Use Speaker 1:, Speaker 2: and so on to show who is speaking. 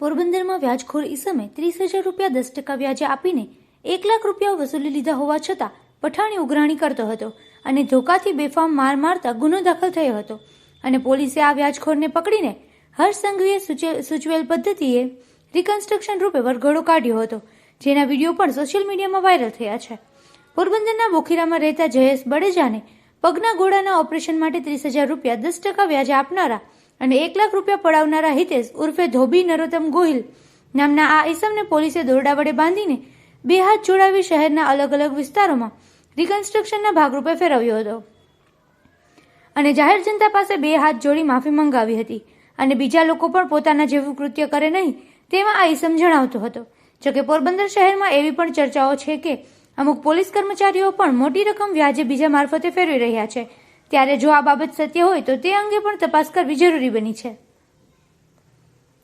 Speaker 1: પોરબંદરમાં વ્યાજખોર ઈસમે 30,000 રૂપિયા 10% વ્યાજે આપીને 1 લાખ રૂપિયા વસૂલી લીધા હોવા છતાં પઠાણી ઉઘરાણી કરતો હતો અને ધોકાથી બેફામ માર મારતા ગુનો દાખલ થયો હતો અને પોલીસે આ વ્યાજખોરને પકડીને હર્ષ સંઘવીએ સૂચવેલ પદ્ધતિએ રિકન્સ્ટ્રક્શન રૂપે વરઘોડો કાઢ્યો હતો, જેના વિડીયો પણ સોશિયલ મીડિયામાં વાયરલ થયા છે. પોરબંદરના બોખીરામાં રહેતા જયેશ બડેજાને પગના ગોળાના ઓપરેશન માટે 30,000 રૂપિયા 10% વ્યાજે આપનારા અને 1 લાખ રૂપિયા પડાવનારા હિતેશ ઉર્ફે ધોબી નરોત્તમ ગોહિલ નામના આ ઈસમને પોલીસે દોરડા વડે બાંધીને 2 હાથ જોડાવી શહેરના અલગ અલગ વિસ્તારોમાં રિકન્સ્ટ્રક્શનના ભાગરૂપે ફેરવ્યો હતો અને જાહેર જનતા પાસે 2 હાથ જોડી માફી મંગાવી હતી અને બીજા લોકો પણ પોતાના જેવું કૃત્ય કરે નહીં તેમાં આ ઈસમ જણાવતો હતો. જોકે પોરબંદર શહેરમાં એવી પણ ચર્ચાઓ છે કે અમુક પોલીસ કર્મચારીઓ પણ મોટી રકમ વ્યાજે બીજા મારફતે ફેરવી રહ્યા છે, ત્યારે જો આ બાબત સત્ય હોય તો તે અંગે પણ તપાસ કરવી જરૂરી બની છે.